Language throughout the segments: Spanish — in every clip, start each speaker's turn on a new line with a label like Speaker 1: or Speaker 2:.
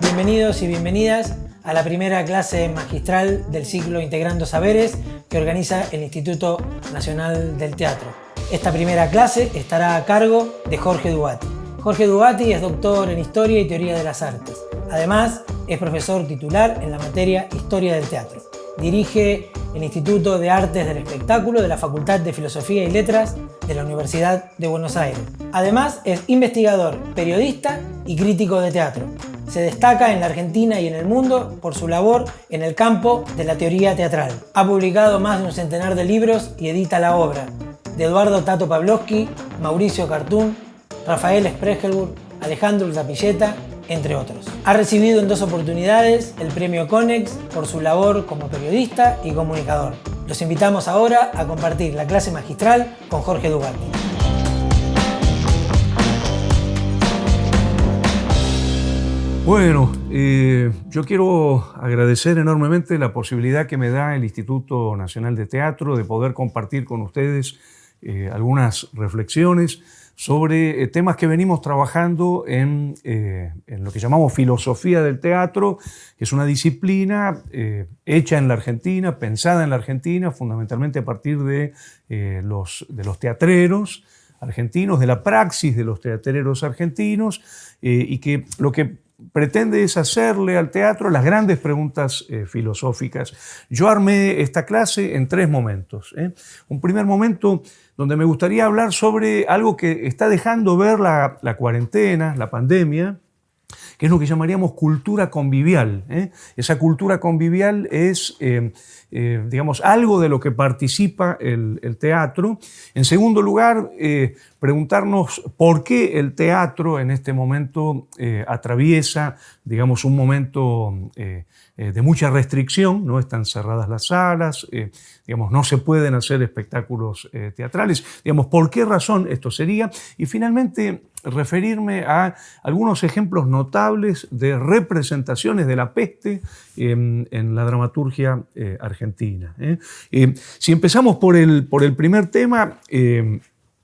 Speaker 1: Bienvenidos y bienvenidas a la primera clase magistral del ciclo Integrando Saberes que organiza el Instituto Nacional del Teatro. Esta primera clase estará a cargo de Jorge Dubati. Jorge Dubati es doctor en Historia y Teoría de las Artes. Además, es profesor titular en la materia Historia del Teatro. Dirige el Instituto de Artes del Espectáculo de la Facultad de Filosofía y Letras de la Universidad de Buenos Aires. Además, es investigador, periodista y crítico de teatro. Se destaca en la Argentina y en el mundo por su labor en el campo de la teoría teatral. Ha publicado más de un centenar de libros y edita la obra de Eduardo Tato Pavlovsky, Mauricio Cartún, Rafael Spregelburg, Alejandro Zapilleta, entre otros. Ha recibido en 2 oportunidades el premio Conex por su labor como periodista y comunicador. Los invitamos ahora a compartir la clase magistral con Jorge Dubati.
Speaker 2: Bueno, yo quiero agradecer enormemente la posibilidad que me da el Instituto Nacional de Teatro de poder compartir con ustedes algunas reflexiones sobre temas que venimos trabajando en lo que llamamos filosofía del teatro, que es una disciplina hecha en la Argentina, pensada en la Argentina, fundamentalmente a partir de los teatreros argentinos, de la praxis de los teatreros argentinos, y que lo que pretende es hacerle al teatro las grandes preguntas filosóficas. Yo armé esta clase en 3 momentos. Un primer momento donde me gustaría hablar sobre algo que está dejando ver la cuarentena, la pandemia, que es lo que llamaríamos cultura convivial. Esa cultura convivial es, digamos, algo de lo que participa el teatro. En segundo lugar, preguntarnos por qué el teatro en este momento atraviesa, digamos, un momento de mucha restricción, no están cerradas las salas, digamos, no se pueden hacer espectáculos teatrales, digamos, ¿por qué razón esto sería? Y finalmente, referirme a algunos ejemplos notables de representaciones de la peste en la dramaturgia argentina. Si empezamos por el primer tema,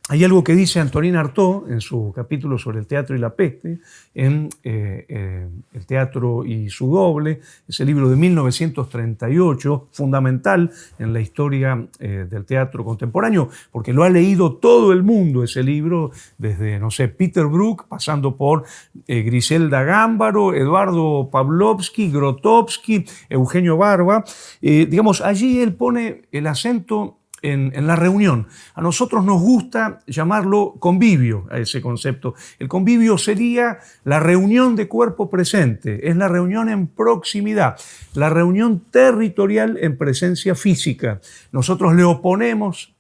Speaker 2: hay algo que dice Antonin Artaud en su capítulo sobre el teatro y la peste, en El teatro y su doble, ese libro de 1938, fundamental en la historia del teatro contemporáneo, porque lo ha leído todo el mundo ese libro, desde, no sé, Peter Brook, pasando por Griselda Gámbaro, Eduardo Pavlovsky, Grotowski, Eugenio Barba. Digamos, allí él pone el acento en la reunión. A nosotros nos gusta llamarlo convivio, a ese concepto. El convivio sería la reunión de cuerpo presente, es la reunión en proximidad, la reunión territorial en presencia física. Nosotros le oponemos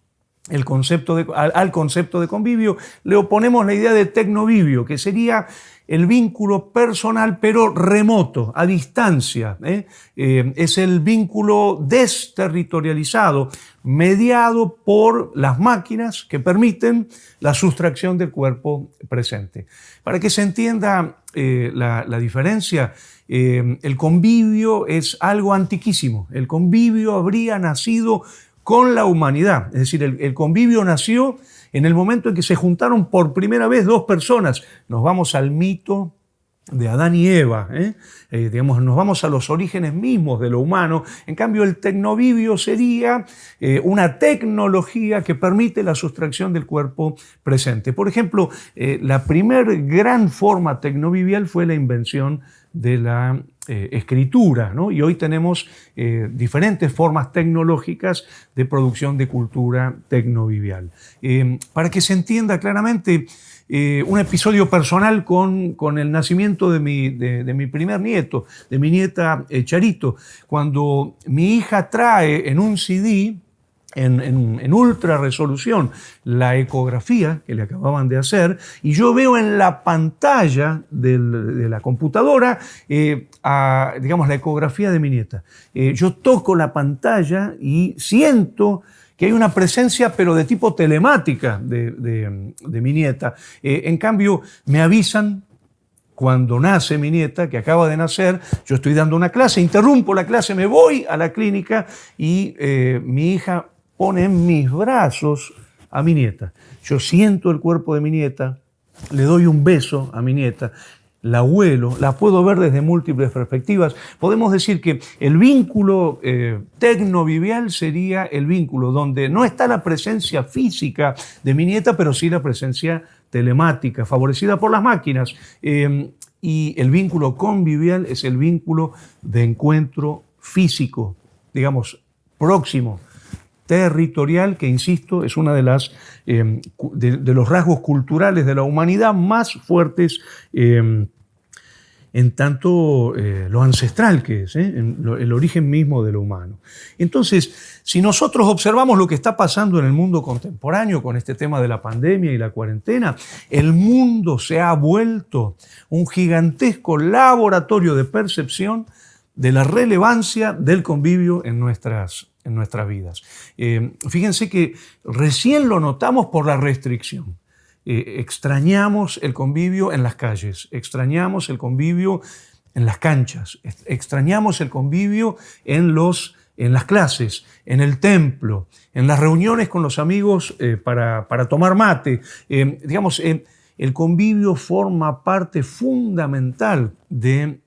Speaker 2: al concepto de convivio, le oponemos la idea de tecnovivio, que sería el vínculo personal pero remoto, a distancia. Es el vínculo desterritorializado, mediado por las máquinas que permiten la sustracción del cuerpo presente. Para que se entienda la diferencia, el convivio es algo antiquísimo. El convivio habría nacido con la humanidad, es decir, el convivio nació en el momento en que se juntaron por primera vez 2 personas. Nos vamos al mito de Adán y Eva, digamos, nos vamos a los orígenes mismos de lo humano. En cambio, el tecnovivio sería una tecnología que permite la sustracción del cuerpo presente. Por ejemplo, la primer gran forma tecnovivial fue la invención de la escritura, ¿no? Y hoy tenemos diferentes formas tecnológicas de producción de cultura tecnovivial. Para que se entienda claramente, un episodio personal con el nacimiento de mi primer nieto, de mi nieta Charito. Cuando mi hija trae en un CD, en ultra resolución, la ecografía que le acababan de hacer, y yo veo en la pantalla de la computadora, digamos, la ecografía de mi nieta. Yo toco la pantalla y siento que hay una presencia, pero de tipo telemática de mi nieta. En cambio, me avisan cuando nace mi nieta, que acaba de nacer, yo estoy dando una clase, interrumpo la clase, me voy a la clínica y mi hija pone en mis brazos a mi nieta. Yo siento el cuerpo de mi nieta, le doy un beso a mi nieta, la huelo, la puedo ver desde múltiples perspectivas. Podemos decir que el vínculo tecnovivial sería el vínculo donde no está la presencia física de mi nieta, pero sí la presencia telemática, favorecida por las máquinas. Y el vínculo convivial es el vínculo de encuentro físico, digamos, próximo, territorial, que insisto, es una de los rasgos culturales de la humanidad más fuertes, en tanto lo ancestral que es, el origen mismo de lo humano. Entonces, si nosotros observamos lo que está pasando en el mundo contemporáneo con este tema de la pandemia y la cuarentena, el mundo se ha vuelto un gigantesco laboratorio de percepción de la relevancia del convivio en nuestras vidas. Fíjense que recién lo notamos por la restricción. Extrañamos el convivio en las calles, extrañamos el convivio en las canchas, extrañamos el convivio en las clases, en el templo, en las reuniones con los amigos para tomar mate. El convivio forma parte fundamental de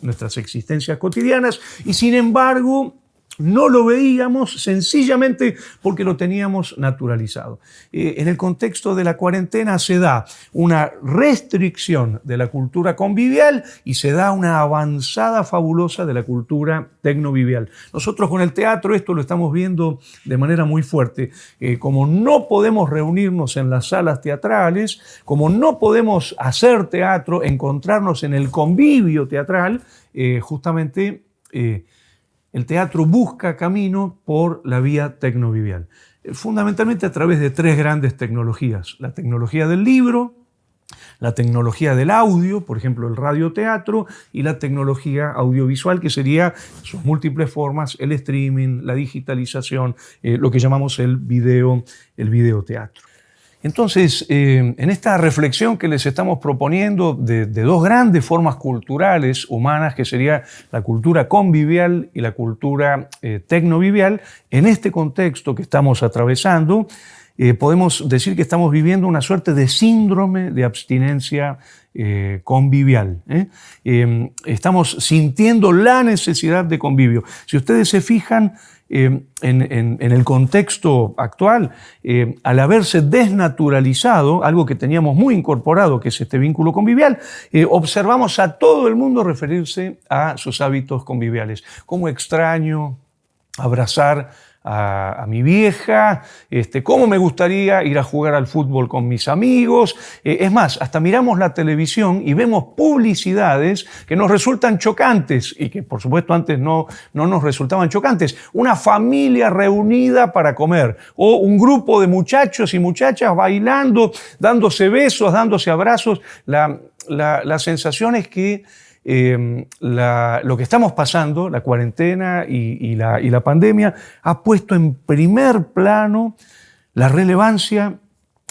Speaker 2: nuestras existencias cotidianas y, sin embargo, no lo veíamos sencillamente porque lo teníamos naturalizado. En el contexto de la cuarentena se da una restricción de la cultura convivial y se da una avanzada fabulosa de la cultura tecnovivial. Nosotros con el teatro esto lo estamos viendo de manera muy fuerte. Como no podemos reunirnos en las salas teatrales, como no podemos hacer teatro, encontrarnos en el convivio teatral, justamente el teatro busca camino por la vía tecnovivial, fundamentalmente a través de tres grandes tecnologías: la tecnología del libro, la tecnología del audio, por ejemplo el radioteatro, y la tecnología audiovisual, que sería sus múltiples formas, el streaming, la digitalización, lo que llamamos el videoteatro. Entonces, en esta reflexión que les estamos proponiendo de dos grandes formas culturales humanas, que sería la cultura convivial y la cultura tecnovivial, en este contexto que estamos atravesando, podemos decir que estamos viviendo una suerte de síndrome de abstinencia convivial. Estamos sintiendo la necesidad de convivio. Si ustedes se fijan, en el contexto actual, al haberse desnaturalizado algo que teníamos muy incorporado, que es este vínculo convivial, observamos a todo el mundo referirse a sus hábitos conviviales. Cómo extraño abrazar a mi vieja, cómo me gustaría ir a jugar al fútbol con mis amigos. Es más, hasta miramos la televisión y vemos publicidades que nos resultan chocantes y que por supuesto antes no nos resultaban chocantes. Una familia reunida para comer, o un grupo de muchachos y muchachas bailando, dándose besos, dándose abrazos. La sensación es que lo que estamos pasando, la cuarentena y la pandemia, ha puesto en primer plano la relevancia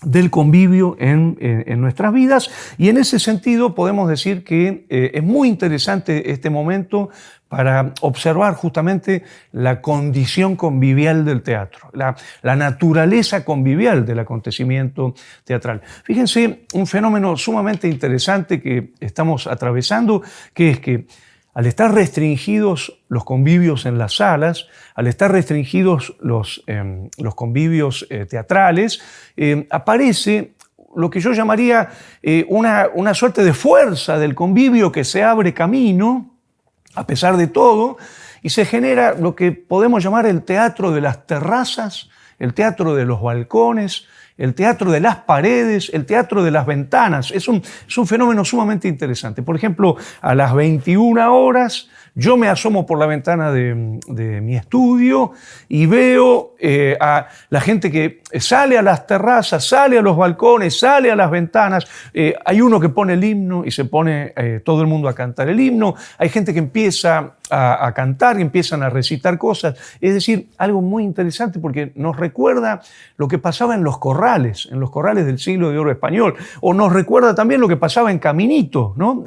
Speaker 2: del convivio en nuestras vidas, y en ese sentido podemos decir que es muy interesante este momento para observar justamente la condición convivial del teatro, la naturaleza convivial del acontecimiento teatral. Fíjense, un fenómeno sumamente interesante que estamos atravesando, que es que al estar restringidos los convivios en las salas, al estar restringidos los convivios teatrales, aparece lo que yo llamaría una suerte de fuerza del convivio que se abre camino, a pesar de todo, y se genera lo que podemos llamar el teatro de las terrazas, el teatro de los balcones, el teatro de las paredes, el teatro de las ventanas. Es un fenómeno sumamente interesante. Por ejemplo, a las 21 horas yo me asomo por la ventana de mi estudio y veo a la gente que sale a las terrazas, sale a los balcones, sale a las ventanas. Hay uno que pone el himno y se pone todo el mundo a cantar el himno. Hay gente que empieza a cantar y empiezan a recitar cosas. Es decir, algo muy interesante porque nos recuerda lo que pasaba en los corrales del siglo de oro español, o nos recuerda también lo que pasaba en Caminito, ¿no?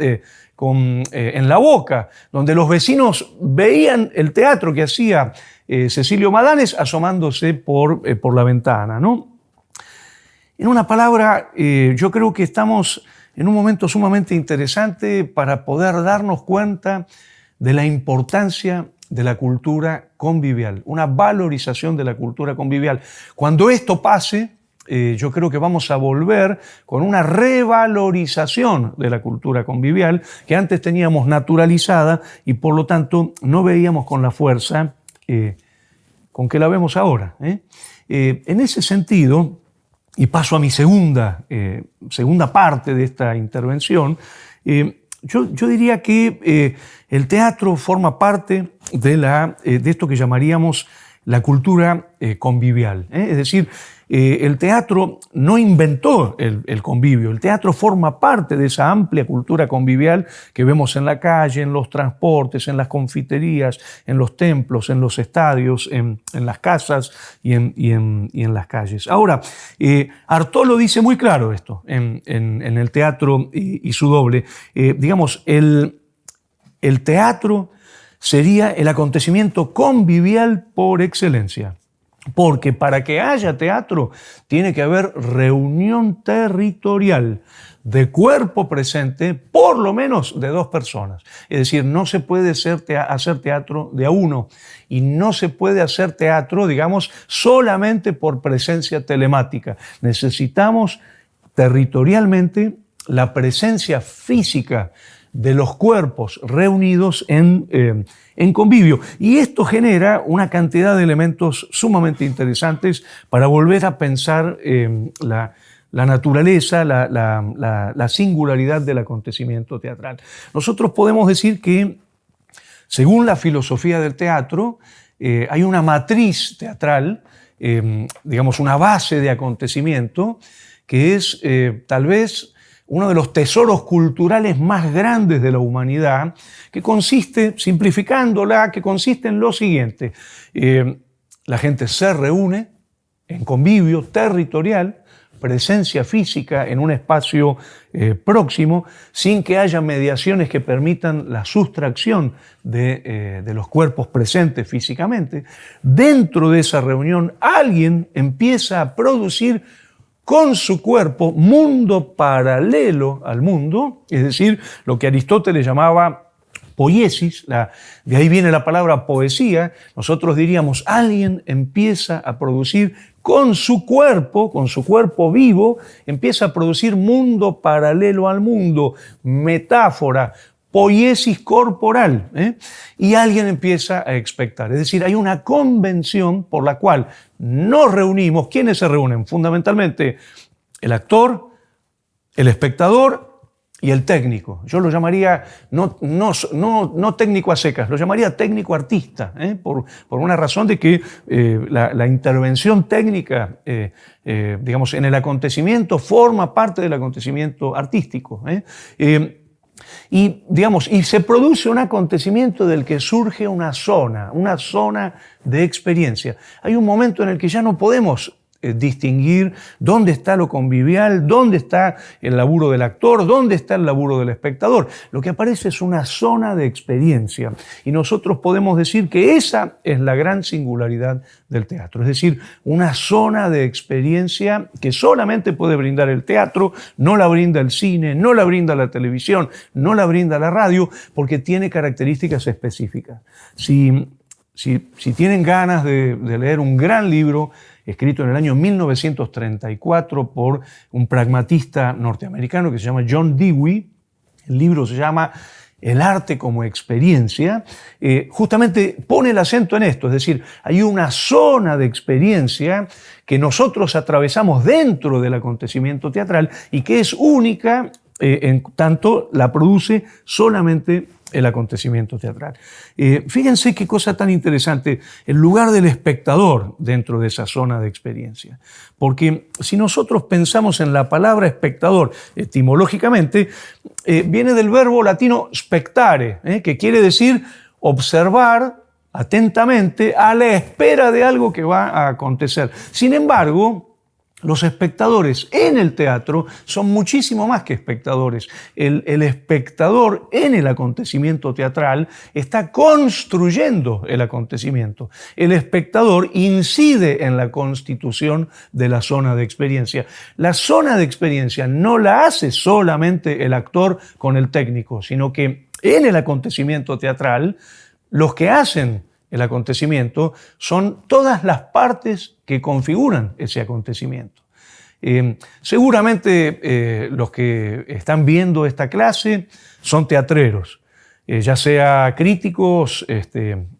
Speaker 2: En La Boca, donde los vecinos veían el teatro que hacía Cecilio Madanes asomándose por la ventana, ¿no? En una palabra, yo creo que estamos en un momento sumamente interesante para poder darnos cuenta de la importancia de la cultura convivial, una valorización de la cultura convivial. Cuando esto pase, yo creo que vamos a volver con una revalorización de la cultura convivial que antes teníamos naturalizada y por lo tanto no veíamos con la fuerza con que la vemos ahora. En ese sentido, y paso a mi segunda parte de esta intervención, yo diría que el teatro forma parte de esto que llamaríamos la cultura convivial. Es decir, el teatro no inventó el convivio, el teatro forma parte de esa amplia cultura convivial que vemos en la calle, en los transportes, en las confiterías, en los templos, en los estadios, en las casas y en las calles. Ahora, Artaud lo dice muy claro esto en el teatro y su doble. Digamos, el teatro sería el acontecimiento convivial por excelencia. Porque para que haya teatro tiene que haber reunión territorial de cuerpo presente, por lo menos de 2 personas. Es decir, no se puede hacer teatro de a uno y no se puede hacer teatro, digamos, solamente por presencia telemática. Necesitamos territorialmente la presencia física de los cuerpos reunidos en convivio. Y esto genera una cantidad de elementos sumamente interesantes para volver a pensar la naturaleza, la singularidad del acontecimiento teatral. Nosotros podemos decir que, según la filosofía del teatro, hay una matriz teatral, digamos una base de acontecimiento, que es tal vez uno de los tesoros culturales más grandes de la humanidad, que consiste, simplificándola, que consiste en lo siguiente. La gente se reúne en convivio territorial, presencia física en un espacio próximo, sin que haya mediaciones que permitan la sustracción de los cuerpos presentes físicamente. Dentro de esa reunión, alguien empieza a producir con su cuerpo mundo paralelo al mundo, es decir, lo que Aristóteles llamaba poiesis, de ahí viene la palabra poesía. Nosotros diríamos, alguien empieza a producir con su cuerpo vivo, empieza a producir mundo paralelo al mundo, metáfora, poiesis corporal, y alguien empieza a expectar. Es decir, hay una convención por la cual nos reunimos. ¿Quiénes se reúnen? Fundamentalmente el actor, el espectador y el técnico. Yo lo llamaría no técnico a secas, lo llamaría técnico artista, por una razón de que la intervención técnica, digamos, en el acontecimiento forma parte del acontecimiento artístico. Y se produce un acontecimiento del que surge una zona de experiencia. Hay un momento en el que ya no podemos distinguir dónde está lo convivial, dónde está el laburo del actor, dónde está el laburo del espectador. Lo que aparece es una zona de experiencia y nosotros podemos decir que esa es la gran singularidad del teatro, es decir, una zona de experiencia que solamente puede brindar el teatro, no la brinda el cine, no la brinda la televisión, no la brinda la radio, porque tiene características específicas. Si tienen ganas de leer un gran libro escrito en el año 1934 por un pragmatista norteamericano que se llama John Dewey, el libro se llama El arte como experiencia, justamente pone el acento en esto, es decir, hay una zona de experiencia que nosotros atravesamos dentro del acontecimiento teatral y que es única en tanto la produce solamente el acontecimiento teatral. Fíjense qué cosa tan interesante, el lugar del espectador dentro de esa zona de experiencia. Porque si nosotros pensamos en la palabra espectador etimológicamente, viene del verbo latino spectare, que quiere decir observar atentamente a la espera de algo que va a acontecer. Sin embargo, los espectadores en el teatro son muchísimo más que espectadores. El espectador en el acontecimiento teatral está construyendo el acontecimiento. El espectador incide en la constitución de la zona de experiencia. La zona de experiencia no la hace solamente el actor con el técnico, sino que en el acontecimiento teatral, los que hacen el acontecimiento son todas las partes que configuran ese acontecimiento. Seguramente los que están viendo esta clase son teatreros, ya sea críticos,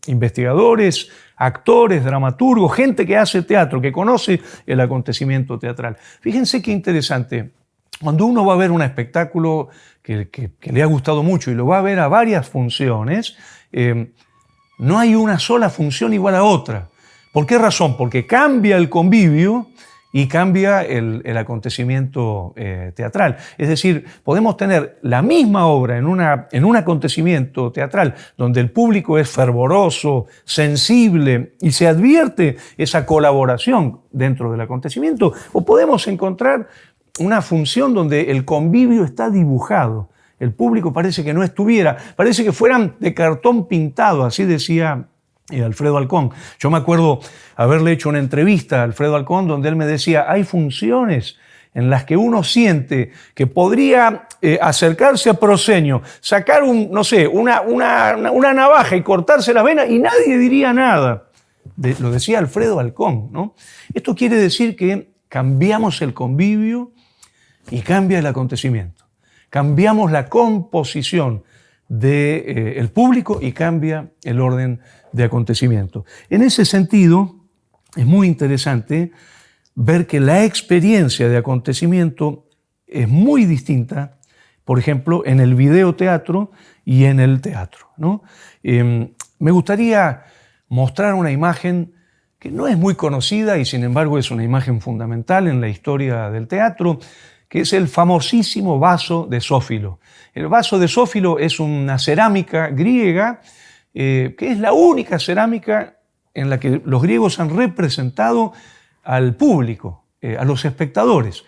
Speaker 2: investigadores, actores, dramaturgos, gente que hace teatro, que conoce el acontecimiento teatral. Fíjense qué interesante. Cuando uno va a ver un espectáculo que le ha gustado mucho y lo va a ver a varias funciones, no hay una sola función igual a otra. ¿Por qué razón? Porque cambia el convivio y cambia el acontecimiento teatral. Es decir, podemos tener la misma obra en un acontecimiento teatral donde el público es fervoroso, sensible y se advierte esa colaboración dentro del acontecimiento, o podemos encontrar una función donde el convivio está dibujado. El público parece que no estuviera, parece que fueran de cartón pintado, así decía Alfredo Alcón. Yo me acuerdo haberle hecho una entrevista a Alfredo Alcón donde él me decía, hay funciones en las que uno siente que podría acercarse a Prosenio, sacar una navaja y cortarse la vena y nadie diría nada. Lo decía Alfredo Alcón, ¿no? Esto quiere decir que cambiamos el convivio y cambia el acontecimiento. Cambiamos la composición del público y cambia el orden de acontecimiento. En ese sentido, es muy interesante ver que la experiencia de acontecimiento es muy distinta, por ejemplo, en el videoteatro y en el teatro, ¿no? Me gustaría mostrar una imagen que no es muy conocida y sin embargo es una imagen fundamental en la historia del teatro, que es el famosísimo vaso de Zófilo. El vaso de Zófilo es una cerámica griega que es la única cerámica en la que los griegos han representado al público, a los espectadores.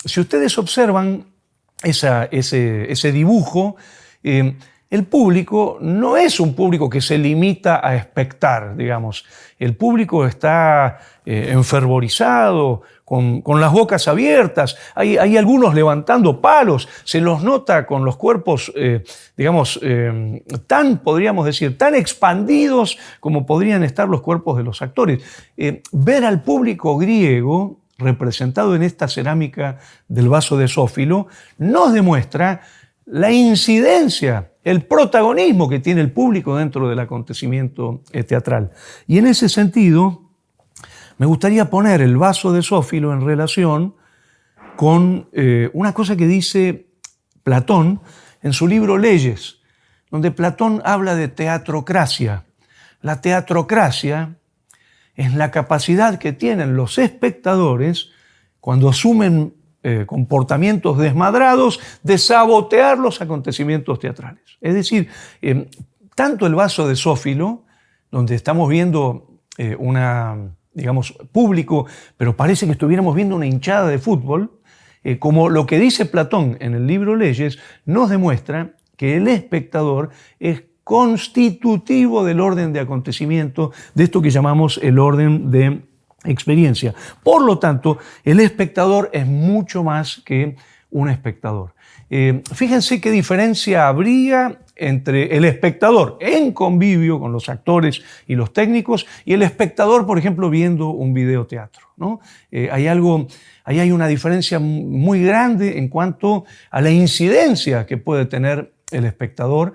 Speaker 2: Si ustedes observan ese dibujo, el público no es un público que se limita a expectar, digamos. El público está enfervorizado, con las bocas abiertas, hay algunos levantando palos, se los nota con los cuerpos, podríamos decir, tan expandidos como podrían estar los cuerpos de los actores. Ver al público griego representado en esta cerámica del vaso de Zófilo nos demuestra la incidencia, el protagonismo que tiene el público dentro del acontecimiento teatral. Y en ese sentido, me gustaría poner el vaso de Zófilo en relación con una cosa que dice Platón en su libro Leyes, donde Platón habla de teatrocracia. La teatrocracia es la capacidad que tienen los espectadores cuando asumen comportamientos desmadrados de sabotear los acontecimientos teatrales. Es decir, tanto el vaso de Zófilo, donde estamos viendo público, pero parece que estuviéramos viendo una hinchada de fútbol, como lo que dice Platón en el libro Leyes, nos demuestra que el espectador es constitutivo del orden de acontecimiento, de esto que llamamos el orden de experiencia. Por lo tanto, el espectador es mucho más que un espectador. Fíjense qué diferencia habría entre el espectador en convivio con los actores y los técnicos y el espectador, por ejemplo, viendo un videoteatro, ¿no? Ahí hay una diferencia muy grande en cuanto a la incidencia que puede tener el espectador,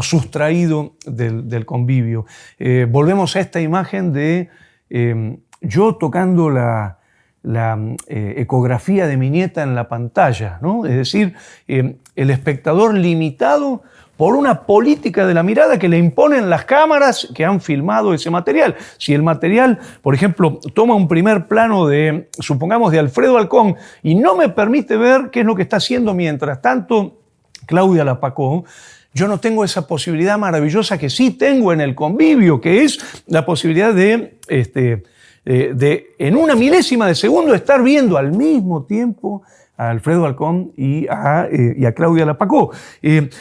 Speaker 2: sustraído del convivio. Volvemos a esta imagen de yo tocando la ecografía de mi nieta en la pantalla, ¿no? Es decir, el espectador limitado por una política de la mirada que le imponen las cámaras que han filmado ese material. Si el material, por ejemplo, toma un primer plano supongamos, de Alfredo Alcón y no me permite ver qué es lo que está haciendo mientras tanto Claudia Lapacó, yo no tengo esa posibilidad maravillosa que sí tengo en el convivio, que es la posibilidad de en una milésima de segundo estar viendo al mismo tiempo a Alfredo Alcón y a Claudia Lapacó.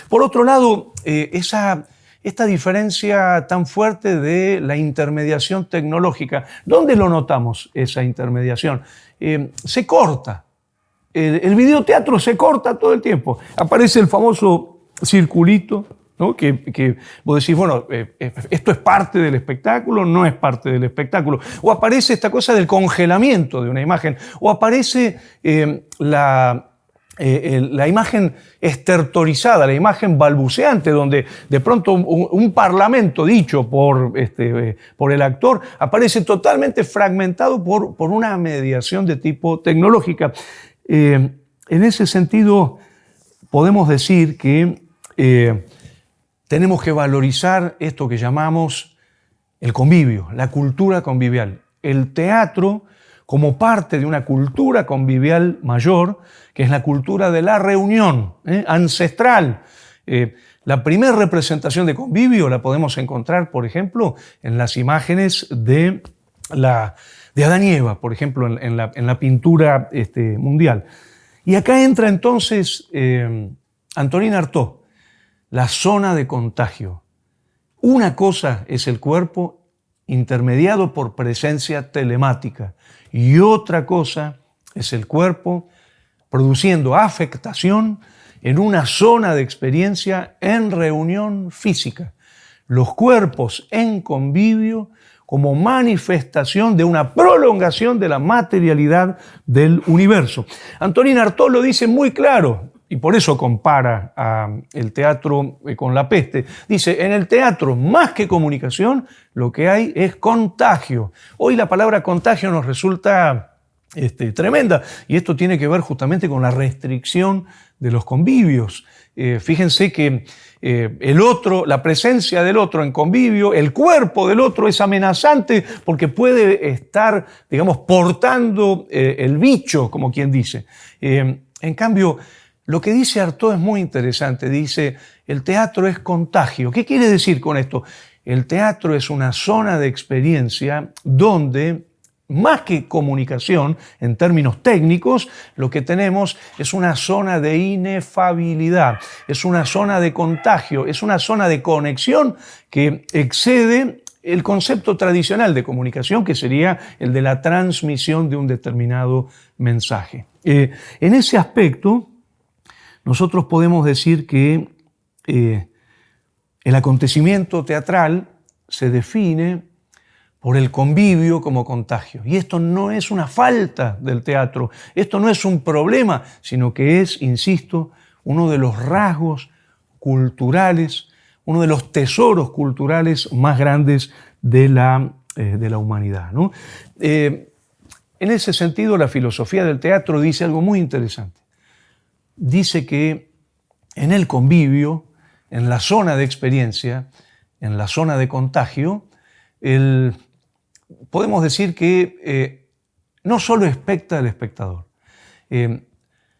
Speaker 2: Por otro lado, esta diferencia tan fuerte de la intermediación tecnológica, ¿dónde lo notamos esa intermediación? Se corta. El videoteatro se corta todo el tiempo. Aparece el famoso circulito, ¿no? Que vos decís, bueno, esto es parte del espectáculo, no es parte del espectáculo. O aparece esta cosa del congelamiento de una imagen, o aparece la imagen estertorizada, la imagen balbuceante, donde de pronto un parlamento dicho por el actor aparece totalmente fragmentado por una mediación de tipo tecnológica. En ese sentido, podemos decir que tenemos que valorizar esto que llamamos el convivio, la cultura convivial. El teatro como parte de una cultura convivial mayor, que es la cultura de la reunión ancestral. La primera representación de convivio la podemos encontrar, por ejemplo, en las imágenes de Adán y Eva, por ejemplo, en la pintura mundial. Y acá entra entonces Antonin Artaud, la zona de contagio. Una cosa es el cuerpo intermediado por presencia telemática y otra cosa es el cuerpo produciendo afectación en una zona de experiencia en reunión física. Los cuerpos en convivio como manifestación de una prolongación de la materialidad del universo. Antonin Artaud lo dice muy claro, y por eso compara el teatro con la peste. Dice, en el teatro, más que comunicación, lo que hay es contagio. Hoy la palabra contagio nos resulta tremenda, y esto tiene que ver justamente con la restricción de los convivios. Fíjense que el otro, la presencia del otro en convivio, el cuerpo del otro es amenazante porque puede estar, digamos, portando el bicho, como quien dice. En cambio, lo que dice Artaud es muy interesante. Dice, el teatro es contagio. ¿Qué quiere decir con esto? El teatro es una zona de experiencia donde, más que comunicación, en términos técnicos, lo que tenemos es una zona de inefabilidad, es una zona de contagio, es una zona de conexión que excede el concepto tradicional de comunicación, que sería el de la transmisión de un determinado mensaje. En ese aspecto, nosotros podemos decir que el acontecimiento teatral se define por el convivio como contagio. Y esto no es una falta del teatro, esto no es un problema, sino que es, insisto, uno de los rasgos culturales, uno de los tesoros culturales más grandes de la humanidad, ¿no? En ese sentido, la filosofía del teatro dice algo muy interesante. Dice que en el convivio, en la zona de experiencia, en la zona de contagio, podemos decir que no solo expecta el espectador,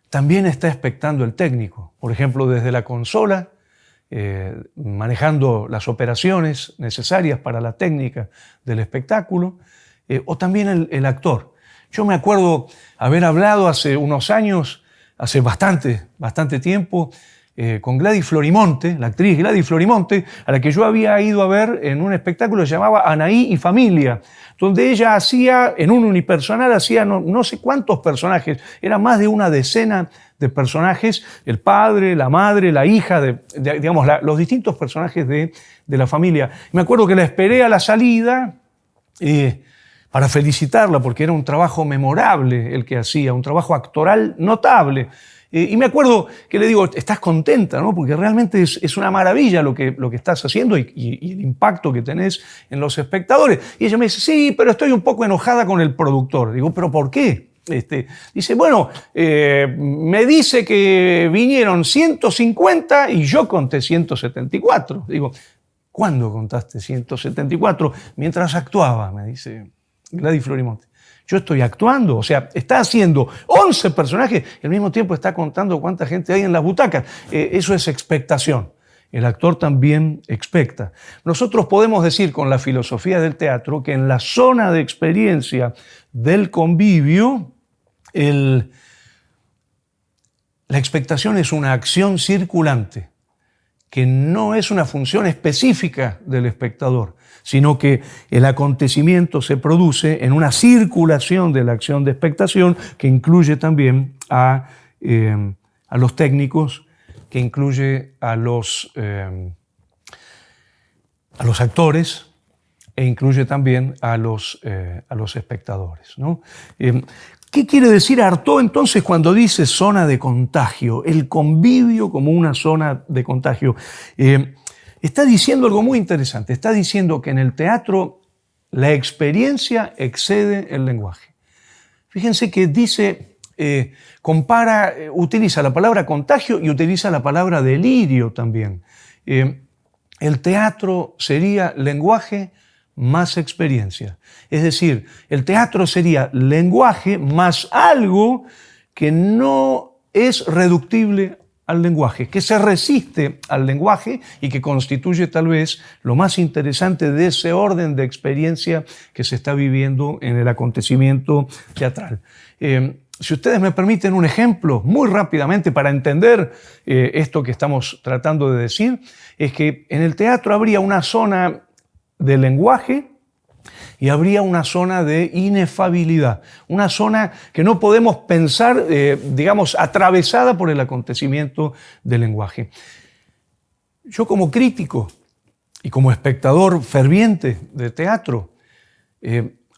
Speaker 2: también está expectando el técnico. Por ejemplo, desde la consola, manejando las operaciones necesarias para la técnica del espectáculo, o también el actor. Yo me acuerdo haber hablado hace unos años, hace bastante tiempo, con Gladys Florimonte, la actriz Gladys Florimonte, a la que yo había ido a ver en un espectáculo que se llamaba Anaí y Familia, donde ella hacía, en un unipersonal, hacía no sé cuántos personajes, era más de una decena de personajes, el padre, la madre, la hija, digamos, los distintos personajes de la familia. Me acuerdo que la esperé a la salida para felicitarla, porque era un trabajo memorable el que hacía, un trabajo actoral notable. Y me acuerdo que le digo, ¿estás contenta, no? Porque realmente es una maravilla lo que estás haciendo y el impacto que tenés en los espectadores. Y ella me dice, sí, pero estoy un poco enojada con el productor. Digo, ¿pero por qué? Dice, bueno, me dice que vinieron 150 y yo conté 174. Digo, ¿cuándo contaste 174? Mientras actuaba, me dice Gladys Florimonte. Yo estoy actuando, o sea, está haciendo 11 personajes y al mismo tiempo está contando cuánta gente hay en las butacas. Eso es expectación. el actor también expecta. Nosotros podemos decir con la filosofía del teatro que en la zona de experiencia del convivio, la expectación es una acción circulante, que no es una función específica del espectador, sino que el acontecimiento se produce en una circulación de la acción de expectación que incluye también a los técnicos, que incluye a los actores e incluye también a los espectadores, ¿no? ¿Qué quiere decir Artaud entonces cuando dice zona de contagio? El convivio como una zona de contagio. Está diciendo algo muy interesante. Está diciendo que en el teatro la experiencia excede el lenguaje. Fíjense que dice, utiliza la palabra contagio y utiliza la palabra delirio también. El teatro sería lenguaje más experiencia. Es decir, el teatro sería lenguaje más algo que no es reductible al lenguaje, que se resiste al lenguaje y que constituye tal vez lo más interesante de ese orden de experiencia que se está viviendo en el acontecimiento teatral. Si ustedes me permiten un ejemplo muy rápidamente para entender esto que estamos tratando de decir, es que en el teatro habría una zona de lenguaje y habría una zona de inefabilidad, una zona que no podemos pensar, digamos, atravesada por el acontecimiento del lenguaje. Yo como crítico y como espectador ferviente de teatro,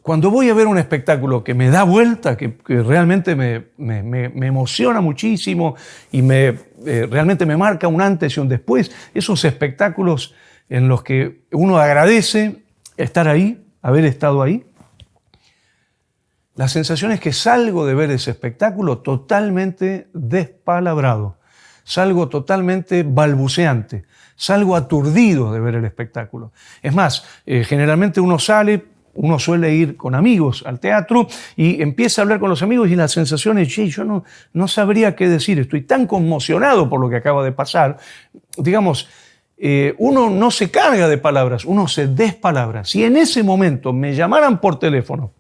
Speaker 2: cuando voy a ver un espectáculo que me da vuelta, que realmente me emociona muchísimo y realmente me marca un antes y un después, esos espectáculos en los que uno agradece estar ahí, haber estado ahí, la sensación es que salgo de ver ese espectáculo totalmente despalabrado, salgo totalmente balbuceante, salgo aturdido de ver el espectáculo. Es más, generalmente uno suele ir con amigos al teatro y empieza a hablar con los amigos y la sensación es, yo no sabría qué decir, estoy tan conmocionado por lo que acaba de pasar. Digamos, uno no se carga de palabras, uno se despalabra. Si en ese momento me llamaran por teléfono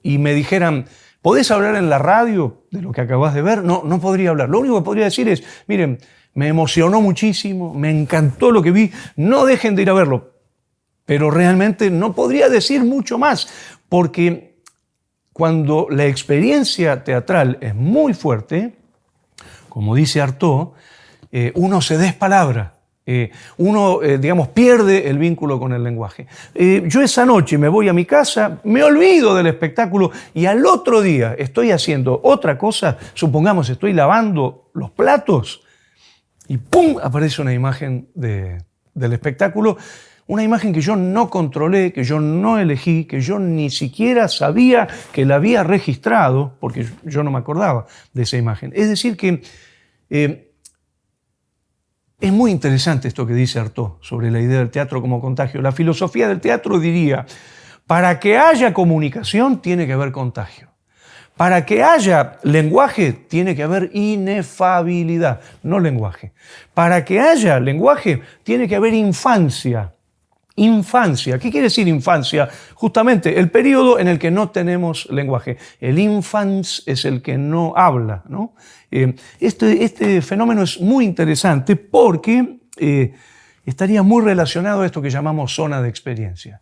Speaker 2: y me dijeran, ¿podés hablar en la radio de lo que acabas de ver? No podría hablar. Lo único que podría decir es, miren, me emocionó muchísimo, me encantó lo que vi, no dejen de ir a verlo. Pero realmente no podría decir mucho más, porque cuando la experiencia teatral es muy fuerte, como dice Artaud, uno se despalabra. Uno, digamos, pierde el vínculo con el lenguaje. Yo esa noche me voy a mi casa, me olvido del espectáculo y al otro día estoy haciendo otra cosa, supongamos estoy lavando los platos y ¡pum!, aparece una imagen del espectáculo, una imagen que yo no controlé, que yo no elegí, que yo ni siquiera sabía que la había registrado, porque yo no me acordaba de esa imagen. Es decir que es muy interesante esto que dice Artaud sobre la idea del teatro como contagio. La filosofía del teatro diría, para que haya comunicación tiene que haber contagio. Para que haya lenguaje tiene que haber inefabilidad, no lenguaje. Para que haya lenguaje tiene que haber infancia. Infancia. ¿Qué quiere decir infancia? Justamente el periodo en el que no tenemos lenguaje. El infans es el que no habla, ¿no? Este fenómeno es muy interesante porque estaría muy relacionado a esto que llamamos zona de experiencia.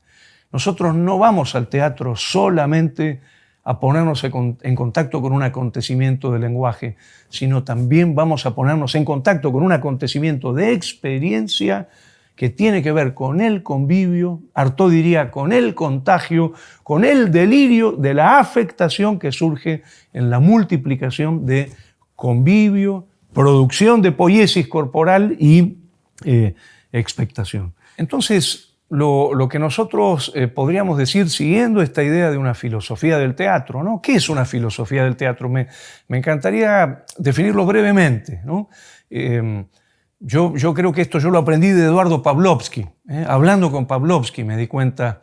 Speaker 2: Nosotros no vamos al teatro solamente a ponernos en contacto con un acontecimiento de lenguaje, sino también vamos a ponernos en contacto con un acontecimiento de experiencia que tiene que ver con el convivio, Artaud diría con el contagio, con el delirio de la afectación que surge en la multiplicación de convivio, producción de poiesis corporal y expectación. Entonces, lo que nosotros podríamos decir, siguiendo esta idea de una filosofía del teatro, ¿no? ¿Qué es una filosofía del teatro? Me encantaría definirlo brevemente, ¿no? Yo creo que esto yo lo aprendí de Eduardo Pavlovsky. Hablando con Pavlovsky me di cuenta,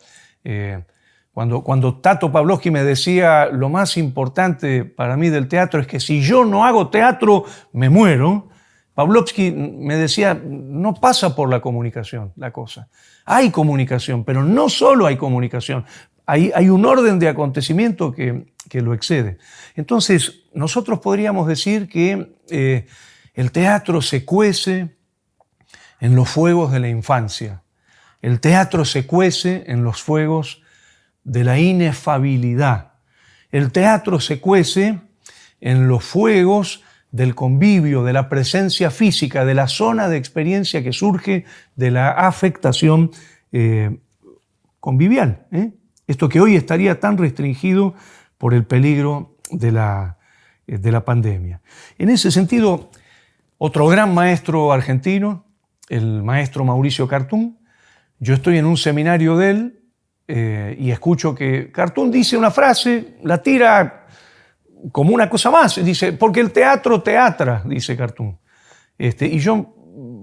Speaker 2: cuando Tato Pavlovsky me decía lo más importante para mí del teatro es que si yo no hago teatro me muero, Pavlovsky me decía, no pasa por la comunicación la cosa. Hay comunicación, pero no solo hay comunicación. Hay un orden de acontecimiento que lo excede. Entonces, nosotros podríamos decir que el teatro se cuece en los fuegos de la infancia. El teatro se cuece en los fuegos de la inefabilidad. El teatro se cuece en los fuegos del convivio, de la presencia física, de la zona de experiencia que surge de la afectación convivial. Esto que hoy estaría tan restringido por el peligro de la pandemia. En ese sentido, otro gran maestro argentino, el maestro Mauricio Cartún, yo estoy en un seminario de él y escucho que Cartún dice una frase, la tira como una cosa más, dice, porque el teatro teatra, dice Cartún. Y yo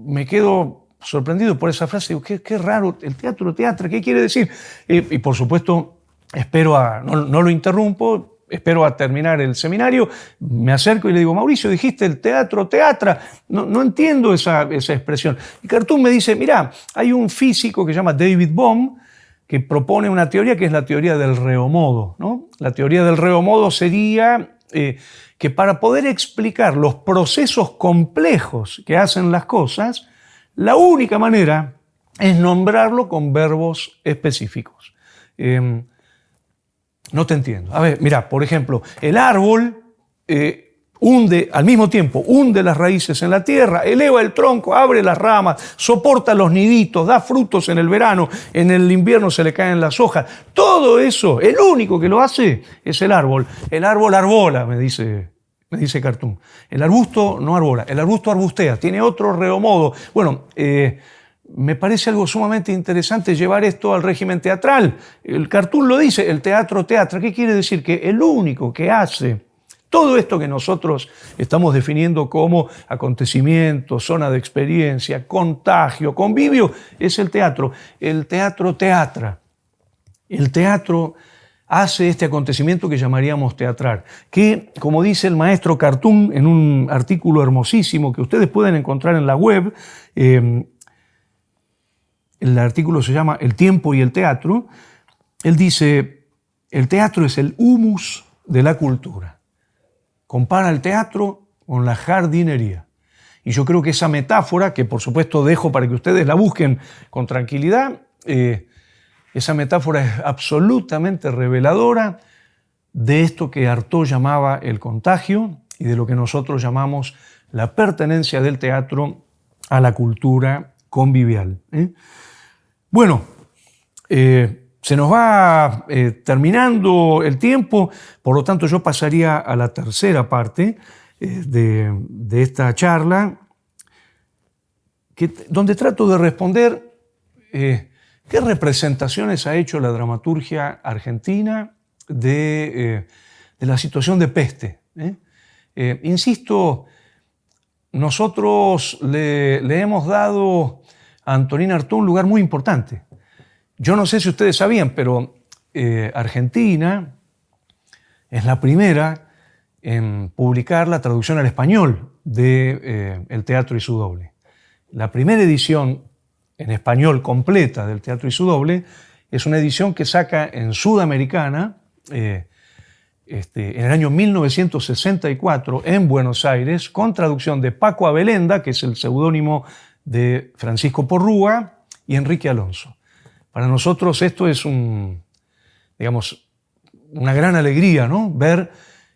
Speaker 2: me quedo sorprendido por esa frase, digo, qué raro, el teatro teatra, ¿qué quiere decir? Y por supuesto, no lo interrumpo, espero a terminar el seminario, me acerco y le digo, Mauricio, dijiste el teatro teatra, no entiendo esa expresión. Y Cartún me dice, mira, hay un físico que se llama David Bohm, que propone una teoría que es la teoría del reomodo, ¿no? La teoría del reomodo sería que para poder explicar los procesos complejos que hacen las cosas, la única manera es nombrarlo con verbos específicos. No te entiendo. A ver, mira, por ejemplo, el árbol al mismo tiempo hunde las raíces en la tierra, eleva el tronco, abre las ramas, soporta los niditos, da frutos en el verano, en el invierno se le caen las hojas. Todo eso, el único que lo hace es el árbol. El árbol arbola, me dice Cartún. El arbusto no arbola, el arbusto arbustea, tiene otro reomodo. Bueno, me parece algo sumamente interesante llevar esto al régimen teatral. El Cartún lo dice, el teatro teatra. ¿Qué quiere decir? Que el único que hace todo esto que nosotros estamos definiendo como acontecimiento, zona de experiencia, contagio, convivio, es el teatro. El teatro teatra. El teatro hace este acontecimiento que llamaríamos teatral, que, como dice el maestro Cartún en un artículo hermosísimo que ustedes pueden encontrar en la web, el artículo se llama El tiempo y el teatro, él dice, el teatro es el humus de la cultura. Compara el teatro con la jardinería. Y yo creo que esa metáfora, que por supuesto dejo para que ustedes la busquen con tranquilidad, esa metáfora es absolutamente reveladora de esto que Artaud llamaba el contagio y de lo que nosotros llamamos la pertenencia del teatro a la cultura convivial. Bueno, se nos va terminando el tiempo, por lo tanto yo pasaría a la tercera parte de esta charla, donde trato de responder qué representaciones ha hecho la dramaturgia argentina de la situación de peste. Insisto, nosotros le hemos dado a Antonín Artaud un lugar muy importante. Yo no sé si ustedes sabían, pero Argentina es la primera en publicar la traducción al español de El teatro y su doble. La primera edición en español completa del teatro y su doble es una edición que saca en Sudamericana en el año 1964 en Buenos Aires, con traducción de Paco Abelenda, que es el seudónimo de Francisco Porrúa, y Enrique Alonso. Para nosotros esto es una gran alegría, ¿no? Ver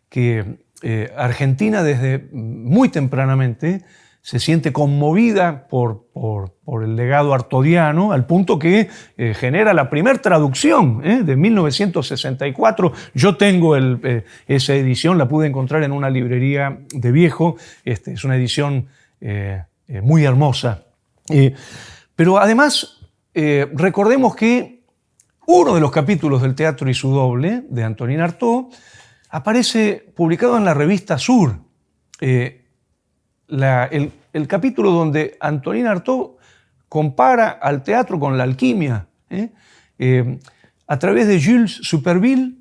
Speaker 2: que Argentina desde muy tempranamente se siente conmovida por el legado artodiano, al punto que genera la primera traducción de 1964. Yo tengo esa edición, la pude encontrar en una librería de viejo. Es una edición muy hermosa. Pero además, recordemos que uno de los capítulos del Teatro y su doble, de Antonín Artaud, aparece publicado en la revista Sur. El capítulo donde Antonín Artaud compara al teatro con la alquimia, a través de Jules Supervielle,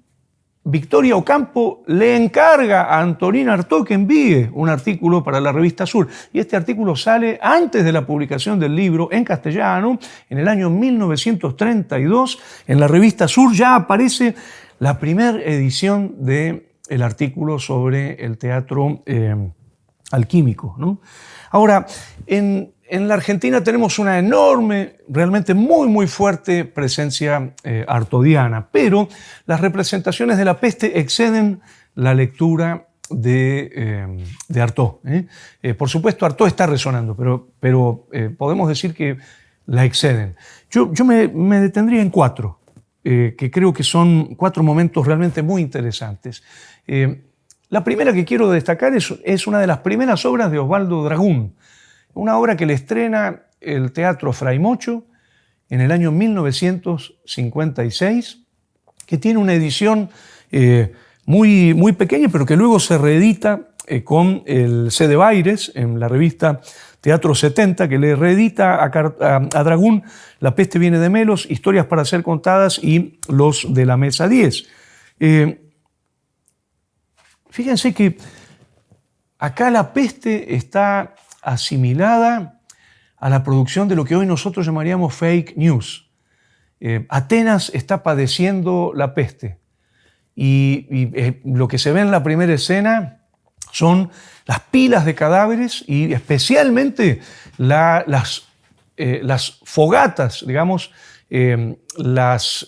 Speaker 2: Victoria Ocampo le encarga a Antonín Artaud que envíe un artículo para la revista Sur. Y este artículo sale antes de la publicación del libro en castellano, en el año 1932. En la revista Sur ya aparece la primera edición del artículo sobre el teatro alquímico, ¿no? Ahora, en la Argentina tenemos una enorme, realmente muy fuerte presencia artodiana, pero las representaciones de la peste exceden la lectura de Artaud. Por supuesto, Artaud está resonando, pero podemos decir que la exceden. Yo me detendría en cuatro, que creo que son cuatro momentos realmente muy interesantes. La primera que quiero destacar es una de las primeras obras de Osvaldo Dragún, una obra que le estrena el Teatro Fray Mocho en el año 1956, que tiene una edición muy pequeña, pero que luego se reedita con el C. de Baires en la revista Teatro 70, que le reedita a Dragún La peste viene de Melos, Historias para ser contadas y Los de la Mesa 10. Fíjense que acá la peste está asimilada a la producción de lo que hoy nosotros llamaríamos fake news. Atenas está padeciendo la peste y lo que se ve en la primera escena son las pilas de cadáveres y especialmente las fogatas, digamos, los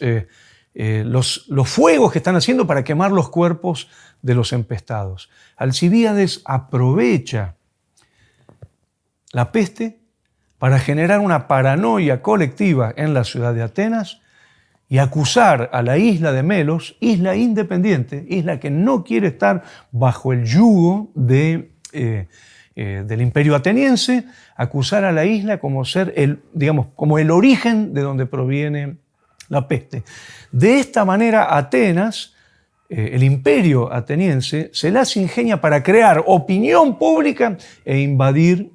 Speaker 2: fuegos que están haciendo para quemar los cuerpos de los empestados. Alcibíades aprovecha la peste para generar una paranoia colectiva en la ciudad de Atenas y acusar a la isla de Melos, isla independiente, isla que no quiere estar bajo el yugo del imperio ateniense, acusar a la isla como ser como el origen de donde proviene la peste. De esta manera Atenas, el imperio ateniense, se las ingenia para crear opinión pública e invadir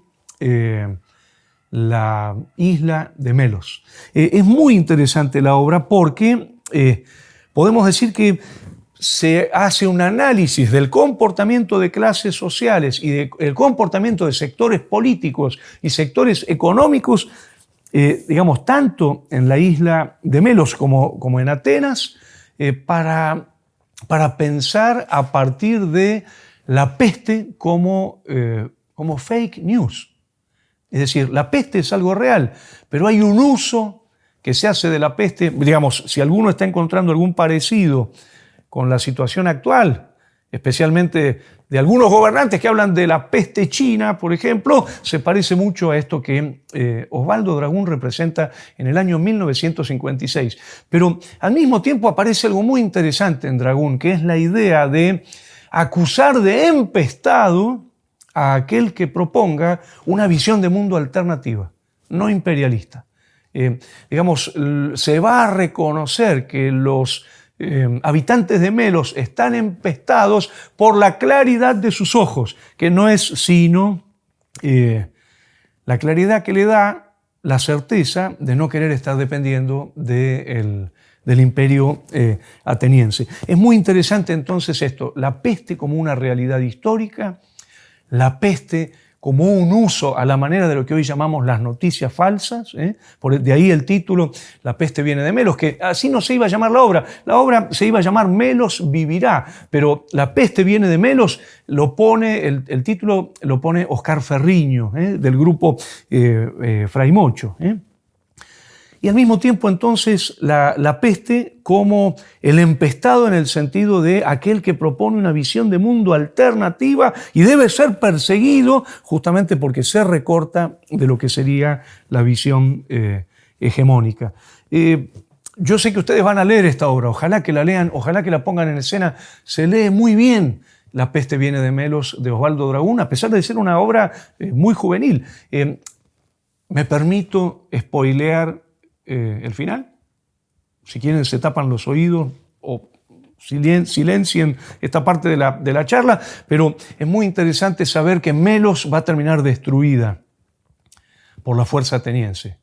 Speaker 2: la isla de Melos. Es muy interesante la obra porque podemos decir que se hace un análisis del comportamiento de clases sociales y del comportamiento de sectores políticos y sectores económicos, tanto en la isla de Melos como en Atenas, para pensar a partir de la peste como fake news. Es decir, la peste es algo real, pero hay un uso que se hace de la peste. Digamos, si alguno está encontrando algún parecido con la situación actual, especialmente de algunos gobernantes que hablan de la peste china, por ejemplo, se parece mucho a esto que Osvaldo Dragún representa en el año 1956. Pero al mismo tiempo aparece algo muy interesante en Dragún, que es la idea de acusar de empestado a aquel que proponga una visión de mundo alternativa, no imperialista. Se va a reconocer que los habitantes de Melos están empestados por la claridad de sus ojos, que no es sino la claridad que le da la certeza de no querer estar dependiendo del imperio ateniense. Es muy interesante entonces esto, la peste como una realidad histórica, la peste como un uso a la manera de lo que hoy llamamos las noticias falsas. De ahí el título, La peste viene de Melos, que así no se iba a llamar la obra. La obra se iba a llamar Melos vivirá, pero La peste viene de Melos el título lo pone Oscar Ferriño, del grupo Fray Mocho. Y al mismo tiempo entonces la peste como el empestado en el sentido de aquel que propone una visión de mundo alternativa y debe ser perseguido justamente porque se recorta de lo que sería la visión hegemónica. Yo sé que ustedes van a leer esta obra, ojalá que la lean, ojalá que la pongan en escena. Se lee muy bien La peste viene de Melos de Osvaldo Dragún, a pesar de ser una obra muy juvenil. Me permito spoilear el final. Si quieren se tapan los oídos o silencien esta parte de la charla, pero es muy interesante saber que Melos va a terminar destruida por la fuerza ateniense.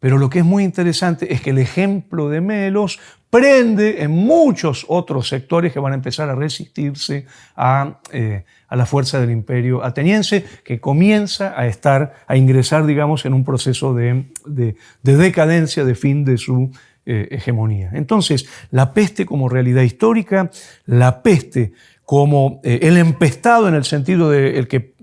Speaker 2: Pero lo que es muy interesante es que el ejemplo de Melos prende en muchos otros sectores que van a empezar a resistirse a la fuerza del imperio ateniense, que comienza a ingresar, digamos, en un proceso de decadencia, de fin de su hegemonía. Entonces, la peste como realidad histórica, la peste como el empestado en el sentido de el que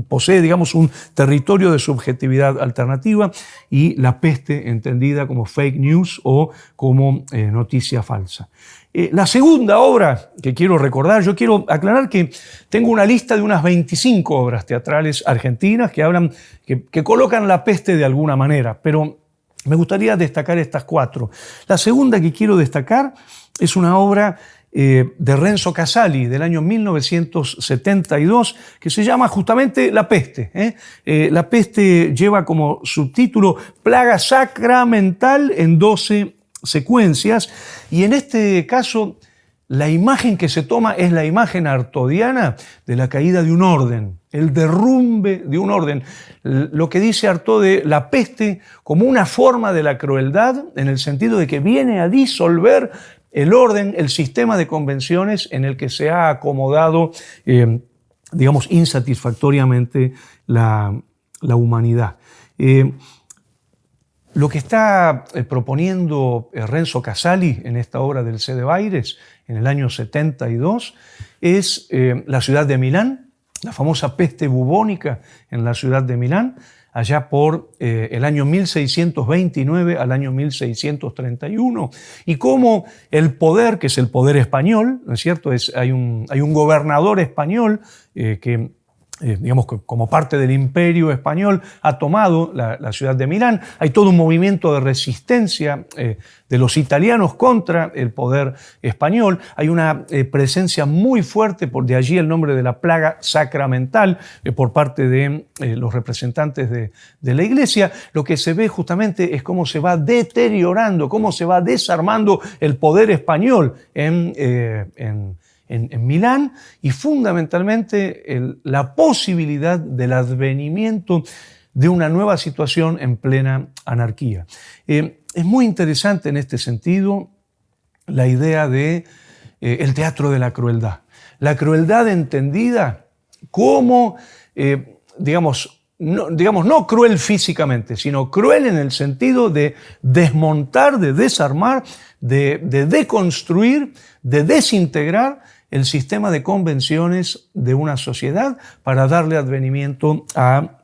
Speaker 2: posee, digamos, un territorio de subjetividad alternativa, y la peste entendida como fake news o como noticia falsa. La segunda obra que quiero recordar, yo quiero aclarar que tengo una lista de unas 25 obras teatrales argentinas que hablan, que colocan la peste de alguna manera, pero me gustaría destacar estas 4. La segunda que quiero destacar es una obra de Renzo Casali del año 1972 que se llama justamente La peste. La peste lleva como subtítulo Plaga sacramental en 12 secuencias, y en este caso la imagen que se toma es la imagen artodiana de la caída de un orden, el derrumbe de un orden. Lo que dice Artaud de la peste como una forma de la crueldad, en el sentido de que viene a disolver el orden, el sistema de convenciones en el que se ha acomodado, digamos, insatisfactoriamente la humanidad. Lo que está proponiendo Renzo Casali en esta obra del Cé de Baires, en el año 72, es la ciudad de Milán, la famosa peste bubónica en la ciudad de Milán, allá por el año 1629 al año 1631, y cómo el poder, que es el poder español, ¿no es cierto? Hay un gobernador español que digamos que como parte del imperio español ha tomado la ciudad de Milán. Hay todo un movimiento de resistencia de los italianos contra el poder español. Hay una presencia muy fuerte, de allí el nombre de la plaga sacramental, por parte de los representantes de la Iglesia. Lo que se ve justamente es cómo se va deteriorando, cómo se va desarmando el poder español en Milán, y fundamentalmente la posibilidad del advenimiento de una nueva situación en plena anarquía. Es muy interesante en este sentido la idea de el teatro de la crueldad. La crueldad entendida como, no cruel físicamente, sino cruel en el sentido de desmontar, de desarmar, de deconstruir, de desintegrar el sistema de convenciones de una sociedad para darle advenimiento a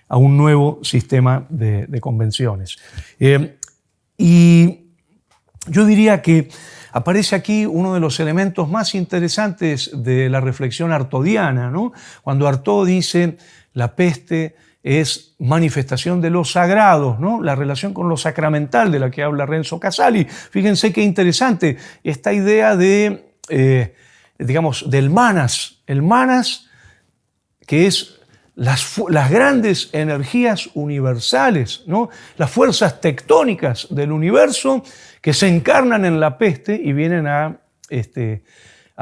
Speaker 2: un nuevo sistema de convenciones. Y yo diría que aparece aquí uno de los elementos más interesantes de la reflexión artodiana, ¿no? Cuando Artaud dice la peste es manifestación de lo sagrado, ¿no? La relación con lo sacramental de la que habla Renzo Casali. Fíjense qué interesante esta idea de del manas, el manas, que es las grandes energías universales, ¿no? Las fuerzas tectónicas del universo que se encarnan en la peste y vienen a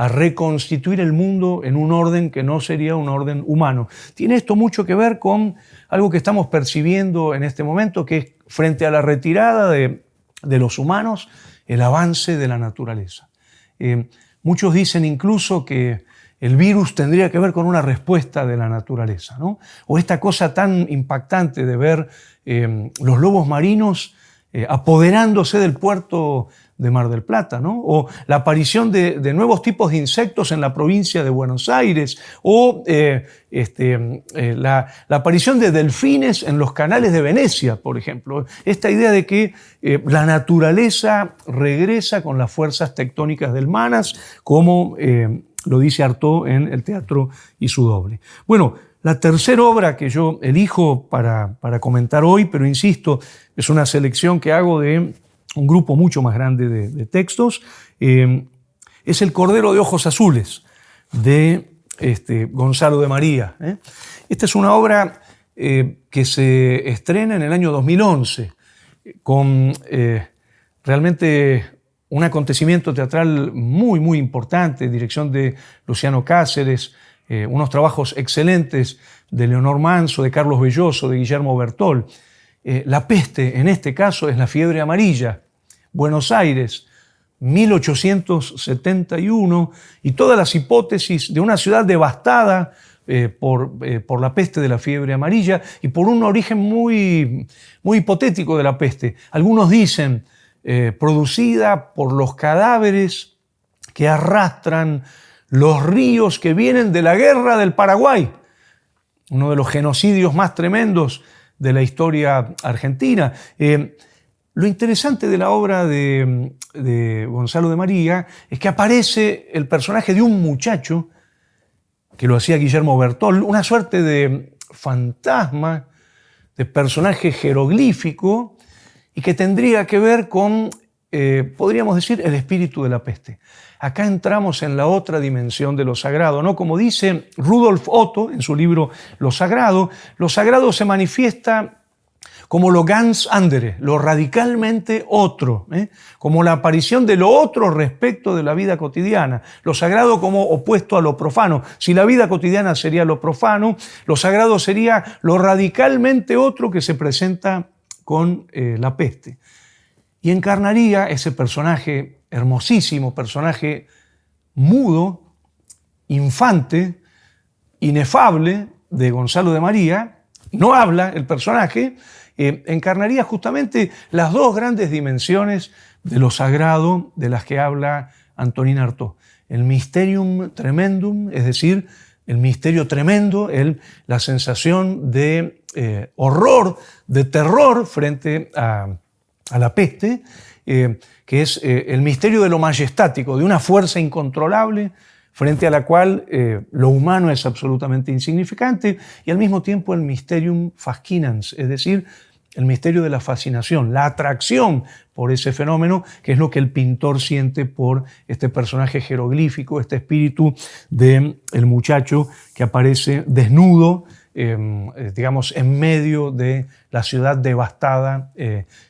Speaker 2: reconstituir el mundo en un orden que no sería un orden humano. Tiene esto mucho que ver con algo que estamos percibiendo en este momento, que es frente a la retirada de los humanos, el avance de la naturaleza. Muchos dicen incluso que el virus tendría que ver con una respuesta de la naturaleza, ¿no? O esta cosa tan impactante de ver los lobos marinos apoderándose del puerto de Mar del Plata, ¿no? O la aparición de nuevos tipos de insectos en la provincia de Buenos Aires, o la aparición de delfines en los canales de Venecia, por ejemplo. Esta idea de que la naturaleza regresa con las fuerzas tectónicas del manas, como lo dice Artaud en El teatro y su doble. Bueno, la tercera obra que yo elijo para comentar hoy, pero insisto, es una selección que hago de un grupo mucho más grande de textos, es El Cordero de Ojos Azules, de Gonzalo de María. Esta es una obra que se estrena en el año 2011, con realmente un acontecimiento teatral muy, muy importante, dirección de Luciano Cáceres, unos trabajos excelentes de Leonor Manso, de Carlos Belloso, de Guillermo Bertol. La peste, en este caso, es la fiebre amarilla. Buenos Aires, 1871, y todas las hipótesis de una ciudad devastada por la peste de la fiebre amarilla y por un origen muy hipotético de la peste. Algunos dicen producida por los cadáveres que arrastran los ríos que vienen de la guerra del Paraguay, uno de los genocidios más tremendos de la historia argentina. Lo interesante de la obra de Gonzalo de María es que aparece el personaje de un muchacho que lo hacía Guillermo Bertol, una suerte de fantasma, de personaje jeroglífico y que tendría que ver con, podríamos decir, el espíritu de la peste. Acá entramos en la otra dimensión de lo sagrado, ¿no? Como dice Rudolf Otto en su libro Lo sagrado se manifiesta como lo ganz andere, lo radicalmente otro, como la aparición de lo otro respecto de la vida cotidiana. Lo sagrado como opuesto a lo profano. Si la vida cotidiana sería lo profano, lo sagrado sería lo radicalmente otro que se presenta con la peste. Y encarnaría ese personaje hermosísimo, personaje mudo, infante, inefable de Gonzalo de María. No habla el personaje, encarnaría justamente las dos grandes dimensiones de lo sagrado de las que habla Antonín Artaud. El mysterium tremendum, es decir, el misterio tremendo, la sensación de horror, de terror frente a la peste, que es el misterio de lo majestático, de una fuerza incontrolable frente a la cual lo humano es absolutamente insignificante, y al mismo tiempo el mysterium fascinans, es decir, el misterio de la fascinación, la atracción por ese fenómeno, que es lo que el pintor siente por este personaje jeroglífico, este espíritu del muchacho que aparece desnudo, digamos, en medio de la ciudad devastada,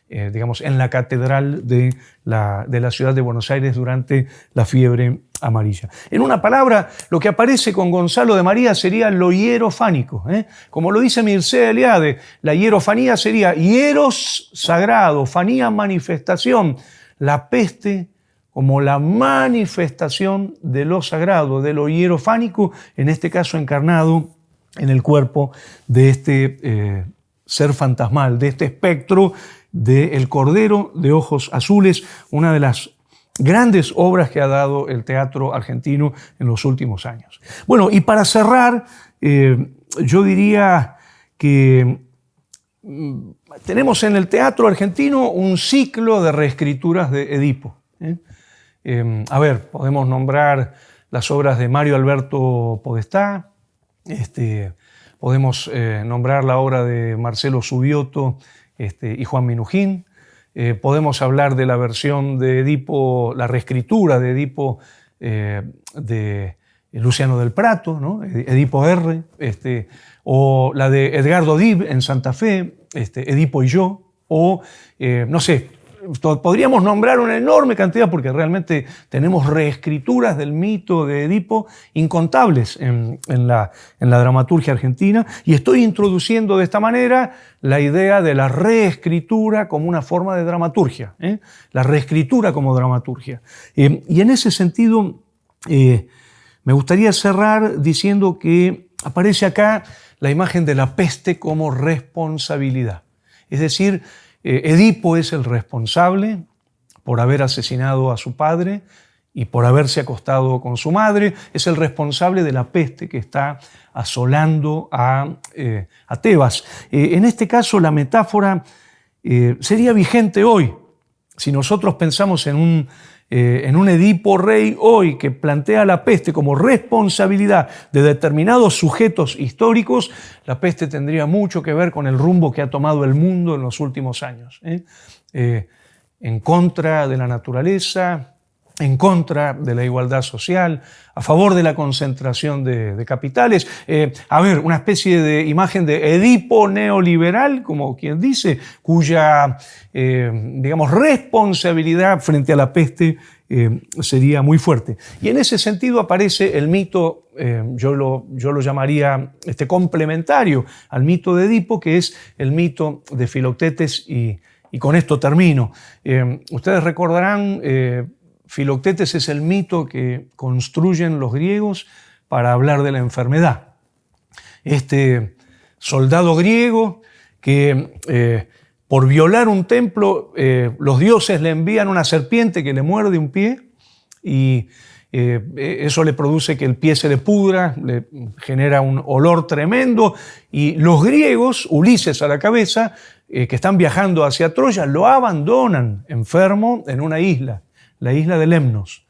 Speaker 2: digamos, en la catedral de la ciudad de Buenos Aires durante la fiebre amarilla. En una palabra, lo que aparece con Gonzalo de María sería lo hierofánico. Como lo dice Mircea Eliade, la hierofanía sería hieros sagrado, fanía manifestación, la peste como la manifestación de lo sagrado, de lo hierofánico, en este caso encarnado en el cuerpo de este ser fantasmal, de este espectro del Cordero de Ojos Azules, una de las grandes obras que ha dado el teatro argentino en los últimos años. Bueno, y para cerrar, yo diría que tenemos en el teatro argentino un ciclo de reescrituras de Edipo. A ver, podemos nombrar las obras de Mario Alberto Podestá, podemos nombrar la obra de Marcelo Subioto y Juan Minujín. Podemos hablar de la versión de Edipo, la reescritura de Edipo de Luciano del Prato, ¿no? Edipo R, o la de Edgardo Dib en Santa Fe, Edipo y yo, o no sé, podríamos nombrar una enorme cantidad porque realmente tenemos reescrituras del mito de Edipo incontables en la dramaturgia argentina, y estoy introduciendo de esta manera la idea de la reescritura como una forma de dramaturgia, la reescritura como dramaturgia. Y en ese sentido me gustaría cerrar diciendo que aparece acá la imagen de la peste como responsabilidad. Es decir, Edipo es el responsable por haber asesinado a su padre y por haberse acostado con su madre. Es el responsable de la peste que está asolando a Tebas. En este caso, la metáfora sería vigente hoy. Si nosotros pensamos en un Edipo rey hoy que plantea la peste como responsabilidad de determinados sujetos históricos, la peste tendría mucho que ver con el rumbo que ha tomado el mundo en los últimos años. En contra de la naturaleza, en contra de la igualdad social, a favor de la concentración de capitales. Una especie de imagen de Edipo neoliberal, como quien dice, cuya, responsabilidad frente a la peste sería muy fuerte. Y en ese sentido aparece el mito, yo lo llamaría complementario al mito de Edipo, que es el mito de Filoctetes, y con esto termino. Ustedes recordarán, Filoctetes es el mito que construyen los griegos para hablar de la enfermedad. Este soldado griego que por violar un templo, los dioses le envían una serpiente que le muerde un pie y eso le produce que el pie se le pudra, le genera un olor tremendo, y los griegos, Ulises a la cabeza, que están viajando hacia Troya, lo abandonan enfermo en una isla, la isla de Lemnos.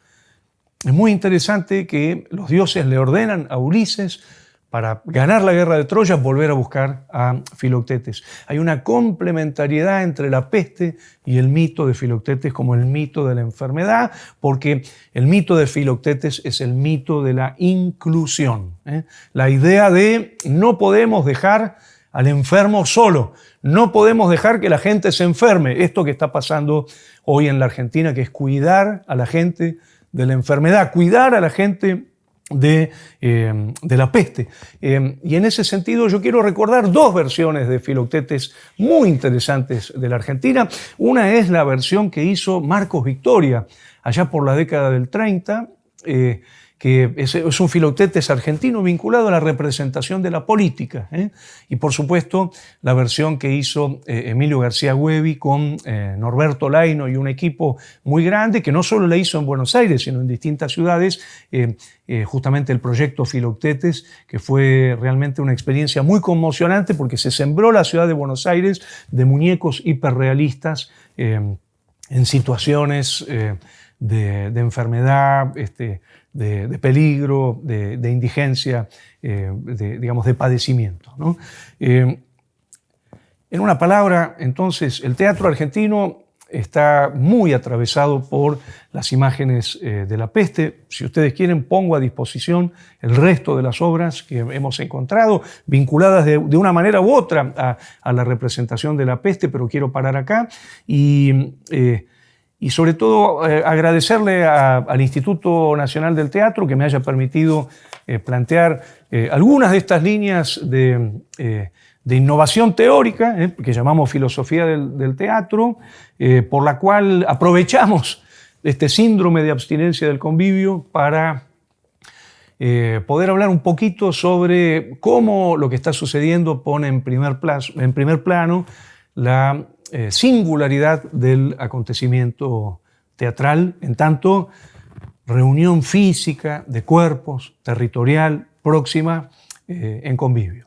Speaker 2: Es muy interesante que los dioses le ordenan a Ulises, para ganar la guerra de Troya, volver a buscar a Filoctetes. Hay una complementariedad entre la peste y el mito de Filoctetes como el mito de la enfermedad, porque el mito de Filoctetes es el mito de la inclusión. La idea de no podemos dejar al enfermo solo, no podemos dejar que la gente se enferme. Esto que está pasando hoy en la Argentina, que es cuidar a la gente de la enfermedad, cuidar a la gente de la peste. Y en ese sentido yo quiero recordar dos versiones de Filoctetes muy interesantes de la Argentina. Una es la versión que hizo Marcos Victoria allá por la década del 30, que es un Filoctetes argentino vinculado a la representación de la política. Y por supuesto la versión que hizo Emilio García Güevi con Norberto Laino y un equipo muy grande, que no solo la hizo en Buenos Aires, sino en distintas ciudades, justamente el proyecto Filoctetes, que fue realmente una experiencia muy conmocionante porque se sembró la ciudad de Buenos Aires de muñecos hiperrealistas en situaciones de enfermedad, de peligro, de indigencia, de padecimiento, ¿no? En una palabra, entonces, el teatro argentino está muy atravesado por las imágenes de la peste. Si ustedes quieren, pongo a disposición el resto de las obras que hemos encontrado, vinculadas de una manera u otra a la representación de la peste, pero quiero parar acá y sobre todo agradecerle al Instituto Nacional del Teatro que me haya permitido plantear algunas de estas líneas de innovación teórica, que llamamos filosofía del teatro, por la cual aprovechamos este síndrome de abstinencia del convivio para poder hablar un poquito sobre cómo lo que está sucediendo pone en primer plano la singularidad del acontecimiento teatral, en tanto reunión física de cuerpos, territorial, próxima, en convivio.